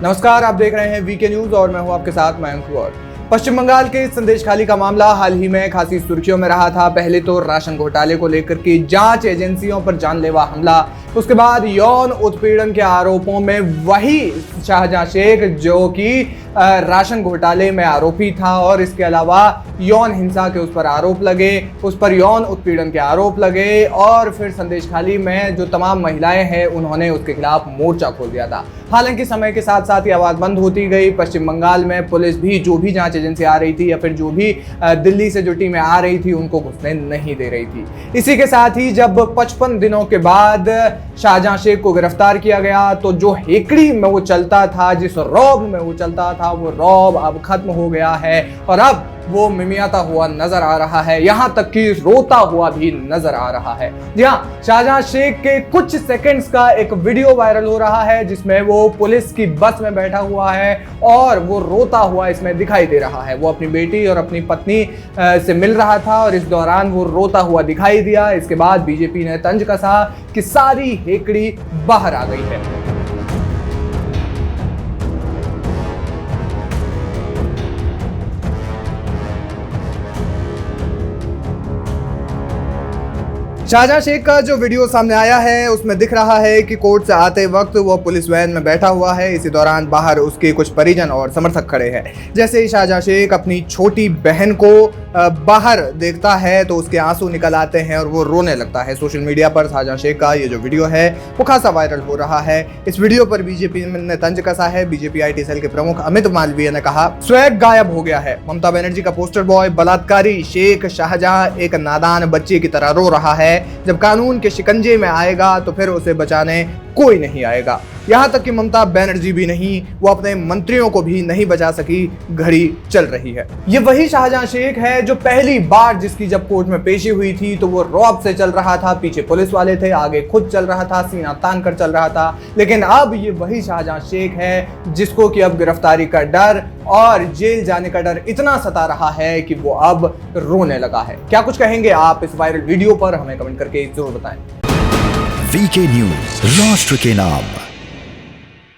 नमस्कार, आप देख रहे हैं वीके न्यूज और मैं हूं आपके साथ मयंक गौर। पश्चिम बंगाल के संदेशखाली का मामला हाल ही में खासी सुर्खियों में रहा था। पहले तो राशन घोटाले को लेकर के जांच एजेंसियों पर जानलेवा हमला, उसके बाद यौन उत्पीड़न के आरोपों में वही शाहजहां शेख जो कि राशन घोटाले में आरोपी था और इसके अलावा यौन हिंसा के उस पर आरोप लगे, उस पर यौन उत्पीड़न के आरोप लगे और फिर संदेशखाली में जो तमाम महिलाएं हैं उन्होंने उसके खिलाफ मोर्चा खोल दिया था। हालांकि समय के साथ साथ ये आवाज बंद होती गई। पश्चिम बंगाल में पुलिस भी जो भी जांच एजेंसी आ रही थी या फिर जो भी दिल्ली से जो टीमें आ रही थी उनको घुसने नहीं दे रही थी। इसी के साथ ही जब 55 दिनों के बाद शाहजहां शेख को गिरफ्तार किया गया तो जो हेकड़ी में वो चलता था, जिस रौब में वो चलता था, वो रौब अब खत्म हो गया है और अब वो मिमियाता हुआ नजर आ रहा है, यहां तक कि रोता हुआ भी नजर आ रहा है। जी हाँ, शाहजहां शेख के कुछ सेकंड्स का एक वीडियो वायरल हो रहा है जिसमें वो पुलिस की बस में बैठा हुआ है और वो रोता हुआ इसमें दिखाई दे रहा है। वो अपनी बेटी और अपनी पत्नी से मिल रहा था और इस दौरान वो रोता हुआ दिखाई दिया। इसके बाद बीजेपी ने तंज कसा कि सारी हेकड़ी बाहर आ गई है। शाहजहां शेख का जो वीडियो सामने आया है उसमें दिख रहा है कि कोर्ट से आते वक्त वो पुलिस वैन में बैठा हुआ है। इसी दौरान बाहर उसके कुछ परिजन और समर्थक खड़े हैं। जैसे ही शाहजहां शेख अपनी छोटी बहन को बाहर देखता है तो उसके आंसू निकल आते हैं और वो रोने लगता है। सोशल मीडिया पर शाहजहां शेख का ये जो वीडियो है वो खासा वायरल हो रहा है। इस वीडियो पर बीजेपी ने तंज कसा है। बीजेपी IT सेल के प्रमुख अमित मालवीय ने कहा, स्वैग गायब हो गया है। ममता बनर्जी का पोस्टर बॉय बलात्कारी शेख शाहजहां एक नादान बच्चे की तरह रो रहा है। जब कानून के शिकंजे में आएगा तो फिर उसे बचाने कोई नहीं आएगा। यहां तक कि ममता बनर्जी भी नहीं, वो अपने मंत्रियों को भी नहीं बचा सकी। घड़ी चल रही है। ये वही शाहजहां शेख है जो पहली बार जिसकी जब कोर्ट में पेशी हुई थी तो वो रौब से चल रहा था, पीछे पुलिस वाले थे, आगे खुद चल रहा था, सीना तान कर चल रहा था। लेकिन अब ये वही शाहजहां शेख है जिसको कि अब गिरफ्तारी का डर और जेल जाने का डर इतना सता रहा है कि वो अब रोने लगा है। क्या कुछ कहेंगे आप इस वायरल वीडियो पर? हमें कमेंट करके जरूर बताएं। वीके न्यूज, राष्ट्र के नाम।